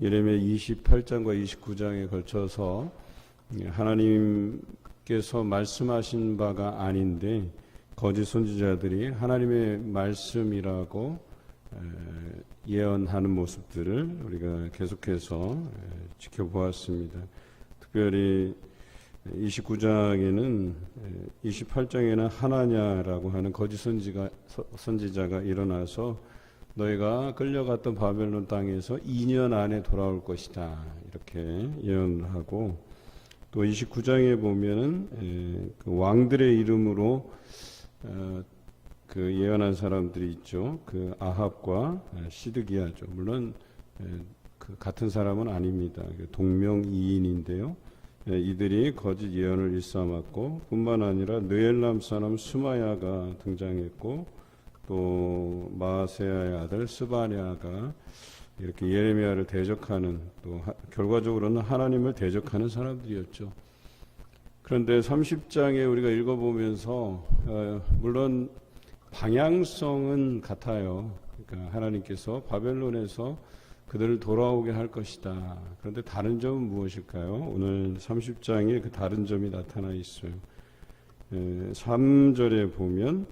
예레미야 28장과 29장에 걸쳐서 하나님께서 말씀하신 바가 아닌데 거짓 선지자들이 하나님의 말씀이라고 예언하는 모습들을 우리가 계속해서 지켜보았습니다. 특별히 29장에는 28장에는 하나냐라고 하는 거짓 선지자가 일어나서 너희가 끌려갔던 바벨론 땅에서 2년 안에 돌아올 것이다 이렇게 예언을 하고, 또 29장에 보면은 그 왕들의 이름으로 그 예언한 사람들이 있죠. 그 아합과 시드기야죠. 물론 그 같은 사람은 아닙니다. 동명이인인데요. 이들이 거짓 예언을 일삼았고, 뿐만 아니라 느엘람 사람 스마야가 등장했고, 또 마세야의 아들 스바냐가 이렇게 예레미야를 대적하는, 또 결과적으로는 하나님을 대적하는 사람들이었죠. 그런데 30장에 우리가 읽어보면서 물론 방향성은 같아요. 그러니까 하나님께서 바벨론에서 그들을 돌아오게 할 것이다. 그런데 다른 점은 무엇일까요? 오늘 30장에 그 다른 점이 나타나 있어요. 3절에 보면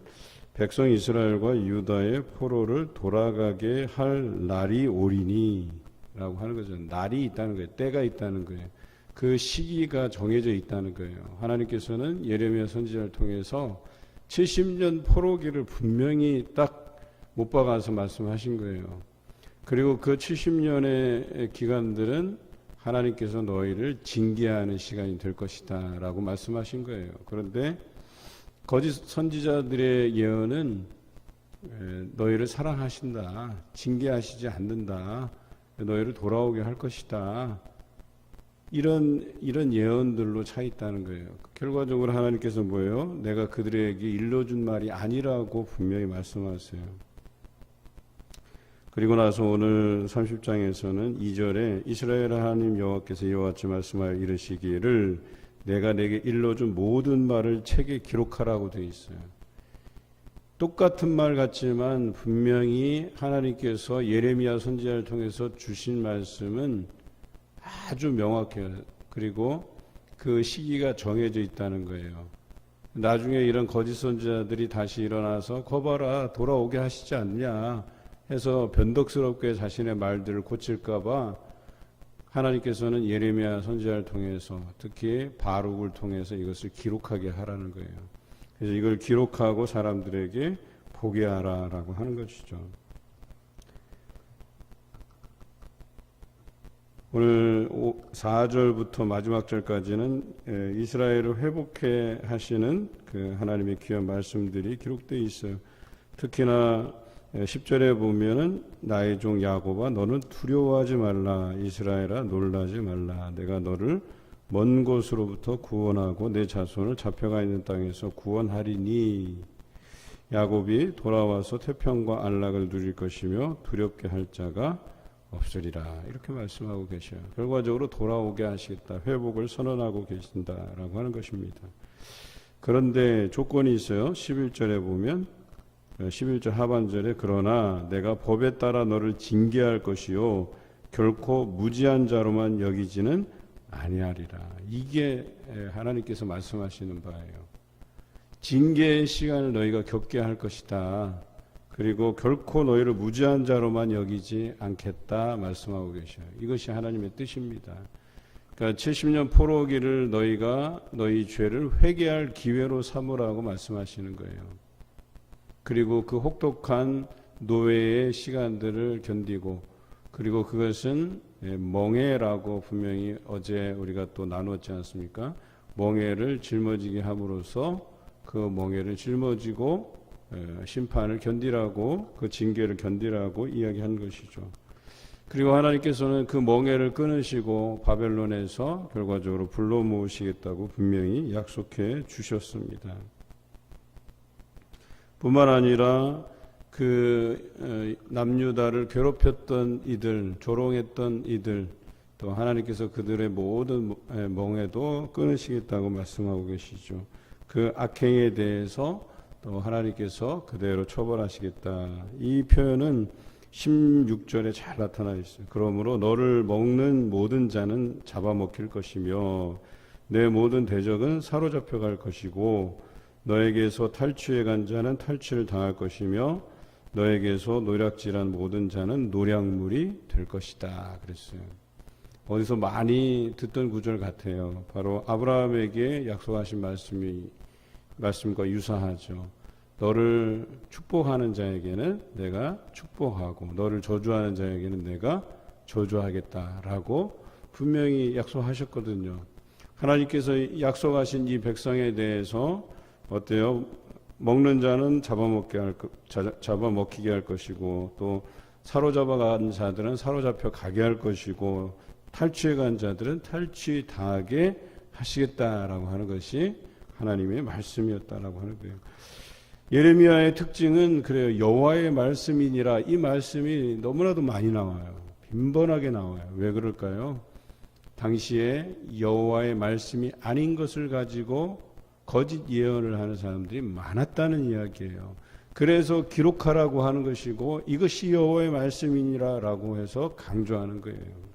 백성 이스라엘과 유다의 포로를 돌아가게 할 날이 오리니 라고 하는 거죠. 날이 있다는 거예요. 때가 있다는 거예요. 그 시기가 정해져 있다는 거예요. 하나님께서는 예레미야 선지자를 통해서 70년 포로기를 분명히 딱 못 박아서 말씀하신 거예요. 그리고 그 70년의 기간들은 하나님께서 너희를 징계하는 시간이 될 것이다 라고 말씀하신 거예요. 그런데 거짓 선지자들의 예언은 너희를 사랑하신다, 징계하시지 않는다, 너희를 돌아오게 할 것이다, 이런 예언들로 차 있다는 거예요. 결과적으로 하나님께서 뭐예요? 내가 그들에게 일러준 말이 아니라고 분명히 말씀하세요. 그리고 나서 오늘 30장에서는 2절에 이스라엘 하나님 여호와께서 이와 같이 말씀하여 이르시기를 내가 내게 일러준 모든 말을 책에 기록하라고 되어 있어요. 똑같은 말 같지만 분명히 하나님께서 예레미야 선지자를 통해서 주신 말씀은 아주 명확해요. 그리고 그 시기가 정해져 있다는 거예요. 나중에 이런 거짓 선지자들이 다시 일어나서 거봐라 돌아오게 하시지 않냐 해서 변덕스럽게 자신의 말들을 고칠까 봐 하나님께서는 예레미야 선지자를 통해서, 특히 바룩을 통해서 이것을 기록하게 하라는 거예요. 그래서 이걸 기록하고 사람들에게 보게 하라라고 하는 것이죠. 오늘 4절부터 마지막 절까지는 이스라엘을 회복해 하시는 그 하나님의 귀한 말씀들이 기록되어 있어요. 특히나 10절에 보면은 나의 종 야곱아 너는 두려워하지 말라, 이스라엘아 놀라지 말라, 내가 너를 먼 곳으로부터 구원하고 내 자손을 잡혀가 있는 땅에서 구원하리니 야곱이 돌아와서 태평과 안락을 누릴 것이며 두렵게 할 자가 없으리라, 이렇게 말씀하고 계셔요. 결과적으로 돌아오게 하시겠다, 회복을 선언하고 계신다라고 하는 것입니다. 그런데 조건이 있어요. 11절에 보면 11절 하반절에 그러나 내가 법에 따라 너를 징계할 것이요 결코 무지한 자로만 여기지는 아니하리라. 이게 하나님께서 말씀하시는 바예요. 징계의 시간을 너희가 겪게 할 것이다. 그리고 결코 너희를 무지한 자로만 여기지 않겠다 말씀하고 계셔요. 이것이 하나님의 뜻입니다. 그러니까 70년 포로기를 너희가 너희 죄를 회개할 기회로 삼으라고 말씀하시는 거예요. 그리고 그 혹독한 노예의 시간들을 견디고, 그리고 그것은 멍에라고 분명히 어제 우리가 또 나누었지 않습니까? 멍에를 짊어지게 함으로써 그 멍에를 짊어지고 심판을 견디라고, 그 징계를 견디라고 이야기한 것이죠. 그리고 하나님께서는 그 멍에를 끊으시고 바벨론에서 결과적으로 불러 모으시겠다고 분명히 약속해 주셨습니다. 뿐만 아니라 그 남유다를 괴롭혔던 이들, 조롱했던 이들, 또 하나님께서 그들의 모든 멍에도 끊으시겠다고 말씀하고 계시죠. 그 악행에 대해서 또 하나님께서 그대로 처벌하시겠다. 이 표현은 16절에 잘 나타나 있어요. 그러므로 너를 먹는 모든 자는 잡아먹힐 것이며 내 모든 대적은 사로잡혀 갈 것이고 너에게서 탈취해 간 자는 탈취를 당할 것이며 너에게서 노략질한 모든 자는 노략물이 될 것이다 그랬어요. 어디서 많이 듣던 구절 같아요. 바로 아브라함에게 약속하신 말씀과 유사하죠. 너를 축복하는 자에게는 내가 축복하고 너를 저주하는 자에게는 내가 저주하겠다라고 분명히 약속하셨거든요. 하나님께서 약속하신 이 백성에 대해서 어때요? 먹는 자는 잡아먹히게 할 것이고 또 사로잡아간 자들은 사로잡혀 가게 할 것이고 탈취해 간 자들은 탈취 당하게 하시겠다라고 하는 것이 하나님의 말씀이었다라고 하는 거예요. 예레미야의 특징은 그래요. 여호와의 말씀이니라. 이 말씀이 너무나도 많이 나와요. 빈번하게 나와요. 왜 그럴까요? 당시에 여호와의 말씀이 아닌 것을 가지고 거짓 예언을 하는 사람들이 많았다는 이야기예요. 그래서 기록하라고 하는 것이고 이것이 여호와의 말씀이니라라고 해서 강조하는 거예요.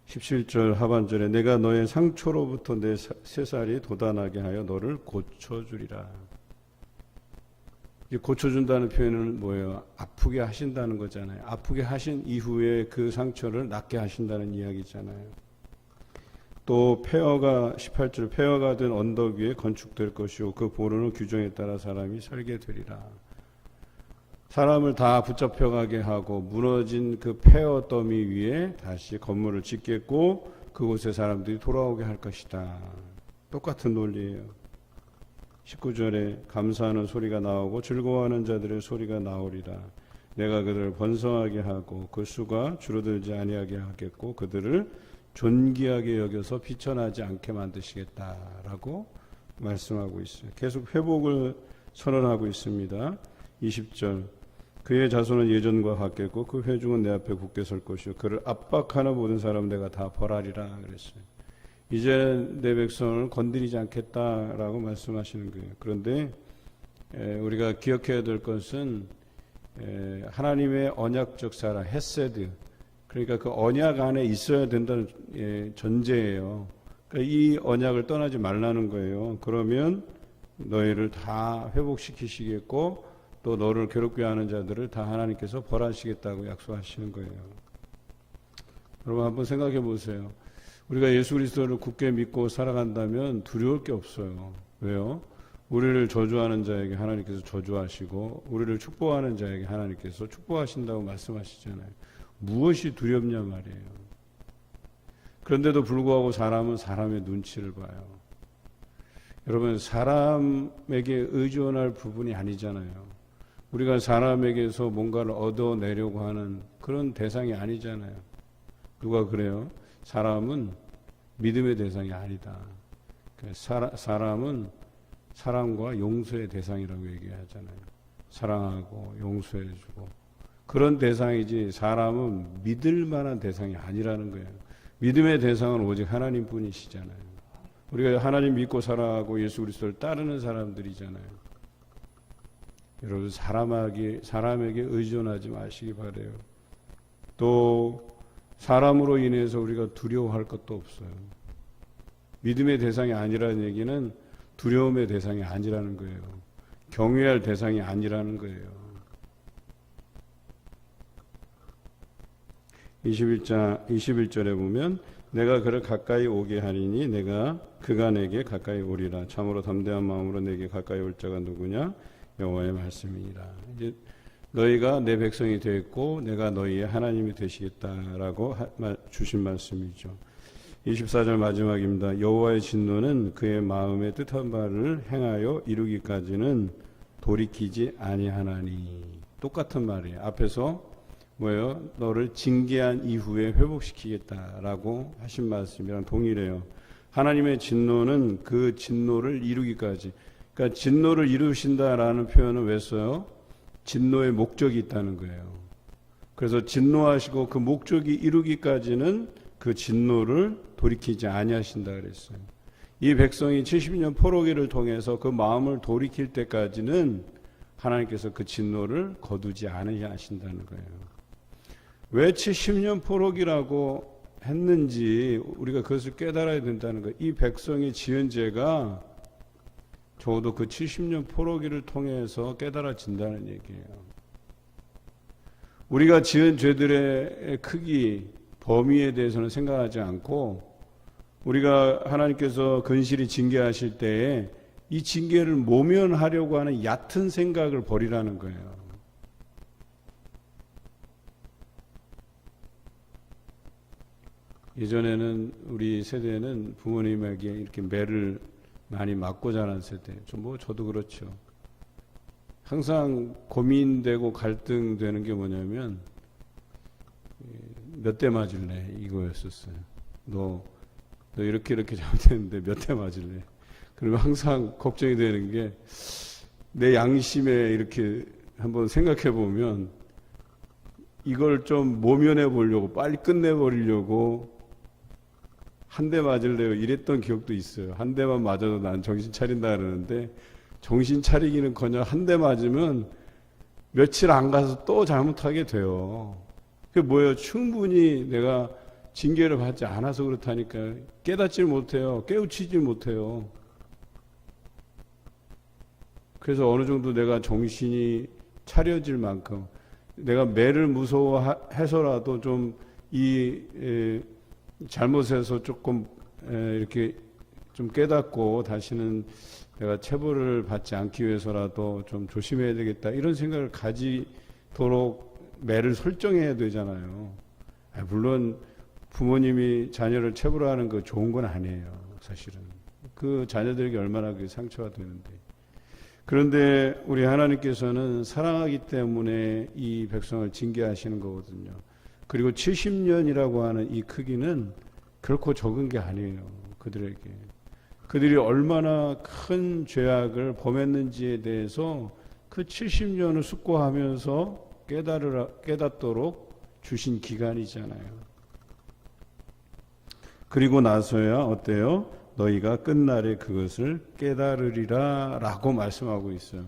17절 하반절에 내가 너의 상처로부터 내 새살이 돋아나게 하여 너를 고쳐주리라. 고쳐준다는 표현은 뭐예요? 아프게 하신다는 거잖아요. 아프게 하신 이후에 그 상처를 낫게 하신다는 이야기잖아요. 또 폐허가 18절 폐허가 된 언덕 위에 건축될 것이요 그 보르는 규정에 따라 사람이 살게 되리라. 사람을 다 붙잡혀가게 하고 무너진 그 폐허 더미 위에 다시 건물을 짓겠고 그곳에 사람들이 돌아오게 할 것이다. 똑같은 논리예요. 19절에 감사하는 소리가 나오고 즐거워하는 자들의 소리가 나오리라. 내가 그들을 번성하게 하고 그 수가 줄어들지 아니하게 하겠고 그들을 존귀하게 여겨서 비천하지 않게 만드시겠다라고 말씀하고 있어요. 계속 회복을 선언하고 있습니다. 20절 그의 자손은 예전과 같겠고 그 회중은 내 앞에 굳게 설 것이요 그를 압박하는 모든 사람 내가 다 벌하리라 그랬어요. 이제 내 백성을 건드리지 않겠다라고 말씀하시는 거예요. 그런데 우리가 기억해야 될 것은 하나님의 언약적 사랑 헤세드, 그러니까 그 언약 안에 있어야 된다는 전제예요. 그러니까 이 언약을 떠나지 말라는 거예요. 그러면 너희를 다 회복시키시겠고 또 너를 괴롭게 하는 자들을 다 하나님께서 벌하시겠다고 약속하시는 거예요. 여러분 한번 생각해 보세요. 우리가 예수 그리스도를 굳게 믿고 살아간다면 두려울 게 없어요. 왜요? 우리를 저주하는 자에게 하나님께서 저주하시고 우리를 축복하는 자에게 하나님께서 축복하신다고 말씀하시잖아요. 무엇이 두렵냐 말이에요. 그런데도 불구하고 사람은 사람의 눈치를 봐요. 여러분 사람에게 의존할 부분이 아니잖아요. 우리가 사람에게서 뭔가를 얻어내려고 하는 그런 대상이 아니잖아요. 누가 그래요? 사람은 믿음의 대상이 아니다. 사람은 사랑과 용서의 대상이라고 얘기하잖아요. 사랑하고 용서해주고 그런 대상이지 사람은 믿을 만한 대상이 아니라는 거예요. 믿음의 대상은 오직 하나님뿐이시잖아요. 우리가 하나님 믿고 살아가고 예수 그리스도를 따르는 사람들이잖아요. 여러분 사람에게 의존하지 마시기 바라요. 또 사람으로 인해서 우리가 두려워할 것도 없어요. 믿음의 대상이 아니라는 얘기는 두려움의 대상이 아니라는 거예요. 경외할 대상이 아니라는 거예요. 21절에 보면 내가 그를 가까이 오게 하리니 내가 그가 내게 가까이 오리라. 참으로 담대한 마음으로 내게 가까이 올 자가 누구냐? 여호와의 말씀이니라. 이제 너희가 내 백성이 되었고 내가 너희의 하나님이 되시겠다라고 주신 말씀이죠. 24절 마지막입니다. 여호와의 진노는 그의 마음에 뜻한 바를 행하여 이루기까지는 돌이키지 아니하나니. 똑같은 말이에요. 앞에서 뭐예요? 너를 징계한 이후에 회복시키겠다라고 하신 말씀이랑 동일해요. 하나님의 진노는 그 진노를 이루기까지. 그러니까 진노를 이루신다라는 표현은 왜 써요? 진노의 목적이 있다는 거예요. 그래서 진노하시고 그 목적이 이루기까지는 그 진노를 돌이키지 아니하신다 그랬어요. 이 백성이 70년 포로기를 통해서 그 마음을 돌이킬 때까지는 하나님께서 그 진노를 거두지 않으신다는 거예요. 왜 70년 포로기라고 했는지 우리가 그것을 깨달아야 된다는 거예요. 이 백성이 지은 죄가 적어도 그 70년 포로기를 통해서 깨달아진다는 얘기예요. 우리가 지은 죄들의 크기, 범위에 대해서는 생각하지 않고 우리가 하나님께서 근실히 징계하실 때에 이 징계를 모면하려고 하는 얕은 생각을 버리라는 거예요. 예전에는 우리 세대는 부모님에게 이렇게 매를 많이 맞고 자란 세대. 저도 그렇죠. 항상 고민되고 갈등되는 게 뭐냐면 몇 대 맞을래 이거였었어요. 너 이렇게 잘못했는데 몇 대 맞을래. 그러면 항상 걱정이 되는 게 내 양심에 이렇게 한번 생각해 보면 이걸 좀 모면해 보려고 빨리 끝내버리려고 한 대 맞을래요 이랬던 기억도 있어요. 한 대만 맞아도 난 정신 차린다 그러는데 정신 차리기는커녕 한 대 맞으면 며칠 안 가서 또 잘못하게 돼요. 그게 뭐예요? 충분히 내가 징계를 받지 않아서 그렇다니까. 깨닫질 못해요. 깨우치질 못해요. 그래서 어느 정도 내가 정신이 차려질 만큼 내가 매를 무서워해서라도 좀 이 잘못해서 조금 이렇게 좀 깨닫고 다시는 내가 체벌을 받지 않기 위해서라도 좀 조심해야 되겠다 이런 생각을 가지도록 매를 설정해야 되잖아요. 물론 부모님이 자녀를 체벌하는 거 좋은 건 아니에요. 사실은 그 자녀들에게 얼마나 그 상처가 되는데. 그런데 우리 하나님께서는 사랑하기 때문에 이 백성을 징계하시는 거거든요. 그리고 70년이라고 하는 이 크기는 결코 적은 게 아니에요. 그들에게. 그들이 얼마나 큰 죄악을 범했는지에 대해서 그 70년을 숙고하면서 깨닫도록 주신 기간이잖아요. 그리고 나서야 어때요? 너희가 끝날에 그것을 깨달으리라 라고 말씀하고 있어요.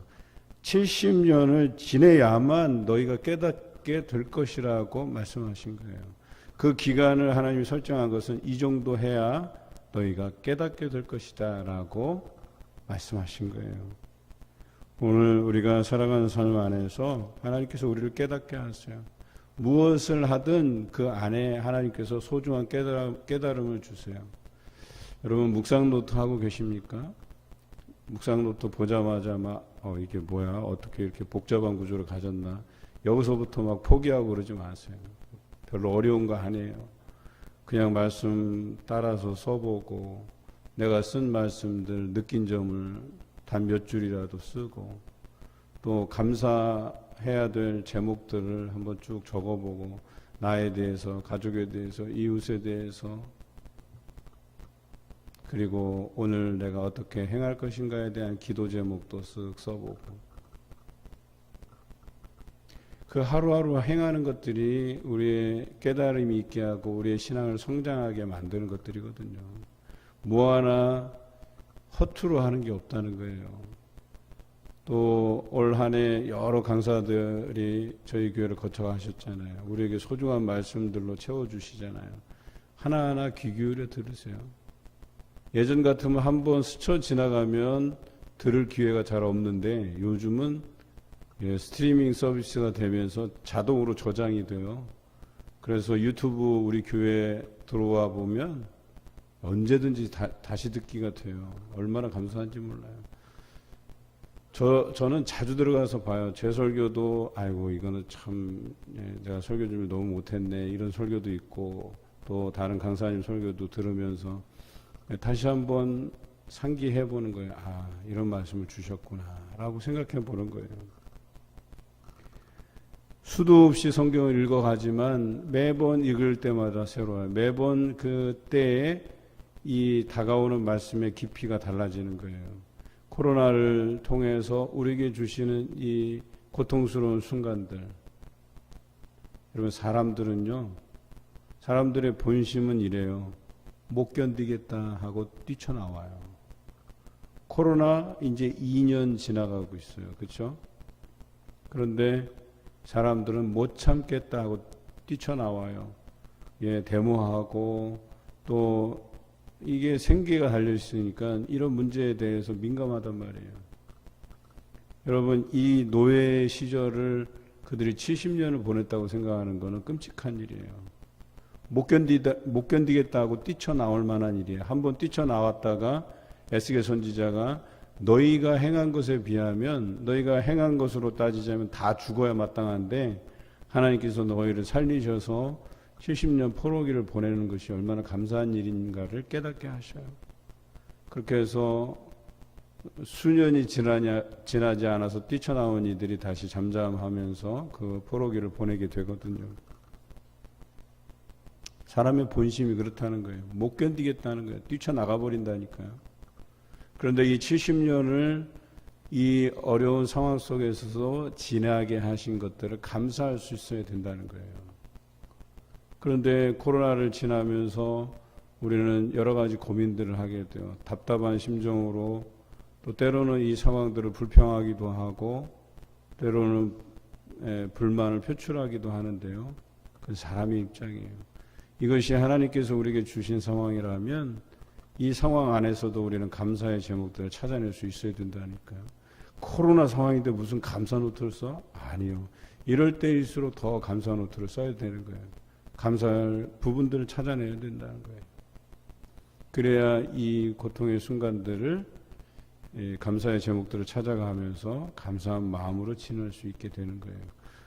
70년을 지내야만 너희가 깨닫게 될 것이라고 말씀하신 거예요. 그 기간을 하나님이 설정한 것은 이 정도 해야 너희가 깨닫게 될 것이다 라고 말씀하신 거예요. 오늘 우리가 살아가는 삶 안에서 하나님께서 우리를 깨닫게 하세요. 무엇을 하든 그 안에 하나님께서 소중한 깨달음을 주세요. 여러분 묵상 노트 하고 계십니까? 묵상 노트 보자마자 이게 뭐야? 어떻게 이렇게 복잡한 구조를 가졌나? 여기서부터 막 포기하고 그러지 마세요. 별로 어려운 거 아니에요. 그냥 말씀 따라서 써보고 내가 쓴 말씀들 느낀 점을 단 몇 줄이라도 쓰고 또 감사해야 될 제목들을 한번 쭉 적어보고 나에 대해서, 가족에 대해서, 이웃에 대해서 그리고 오늘 내가 어떻게 행할 것인가에 대한 기도 제목도 쓱 써보고 그 하루하루 행하는 것들이 우리의 깨달음이 있게 하고 우리의 신앙을 성장하게 만드는 것들이거든요. 뭐 하나 허투루 하는 게 없다는 거예요. 또 올 한 해 여러 강사들이 저희 교회를 거쳐가셨잖아요. 우리에게 소중한 말씀들로 채워주시잖아요. 하나하나 귀 기울여 들으세요. 예전 같으면 한번 스쳐 지나가면 들을 기회가 잘 없는데 요즘은 스트리밍 서비스가 되면서 자동으로 저장이 돼요. 그래서 유튜브 우리 교회에 들어와 보면 언제든지 다시 듣기가 돼요. 얼마나 감사한지 몰라요. 저는 자주 들어가서 봐요. 제 설교도 이거는 참 내가 설교 준비 너무 못했네 이런 설교도 있고 또 다른 강사님 설교도 들으면서 다시 한번 상기해 보는 거예요. 이런 말씀을 주셨구나 라고 생각해 보는 거예요. 수도 없이 성경을 읽어가지만 매번 읽을 때마다 새로워요. 매번 그때에 이 다가오는 말씀의 깊이가 달라지는 거예요. 코로나를 통해서 우리에게 주시는 이 고통스러운 순간들. 여러분 사람들의 본심은 이래요. 못 견디겠다 하고 뛰쳐나와요. 코로나 이제 2년 지나가고 있어요. 그렇죠? 그런데 사람들은 못 참겠다 하고 뛰쳐나와요. 예, 데모하고 또 이게 생계가 달려 있으니까 이런 문제에 대해서 민감하단 말이에요. 여러분, 이 노예 시절을 그들이 70년을 보냈다고 생각하는 것은 끔찍한 일이에요. 못 견디겠다고 뛰쳐나올 만한 일이에요. 한번 뛰쳐나왔다가 에스겔 선지자가 너희가 행한 것에 비하면, 너희가 행한 것으로 따지자면 다 죽어야 마땅한데 하나님께서 너희를 살리셔서 70년 포로기를 보내는 것이 얼마나 감사한 일인가를 깨닫게 하셔요. 그렇게 해서 수년이 지나지 않아서 뛰쳐나온 이들이 다시 잠잠하면서 그 포로기를 보내게 되거든요. 사람의 본심이 그렇다는 거예요. 못 견디겠다는 거예요. 뛰쳐나가 버린다니까요. 그런데 이 70년을 이 어려운 상황 속에서도 지나게 하신 것들을 감사할 수 있어야 된다는 거예요. 그런데 코로나를 지나면서 우리는 여러 가지 고민들을 하게 돼요. 답답한 심정으로, 또 때로는 이 상황들을 불평하기도 하고 때로는 불만을 표출하기도 하는데요. 그건 사람의 입장이에요. 이것이 하나님께서 우리에게 주신 상황이라면 이 상황 안에서도 우리는 감사의 제목들을 찾아낼 수 있어야 된다니까요. 코로나 상황인데 무슨 감사 노트를 써? 아니요. 이럴 때일수록 더 감사 노트를 써야 되는 거예요. 감사할 부분들을 찾아내야 된다는 거예요. 그래야 이 고통의 순간들을, 감사의 제목들을 찾아가면서 감사한 마음으로 지낼 수 있게 되는 거예요.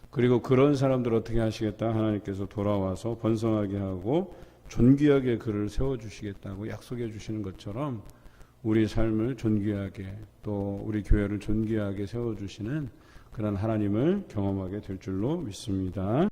그리고 그런 사람들을 어떻게 하시겠다? 하나님께서 돌아와서 번성하게 하고 존귀하게 그를 세워주시겠다고 약속해 주시는 것처럼 우리 삶을 존귀하게, 또 우리 교회를 존귀하게 세워주시는 그런 하나님을 경험하게 될 줄로 믿습니다.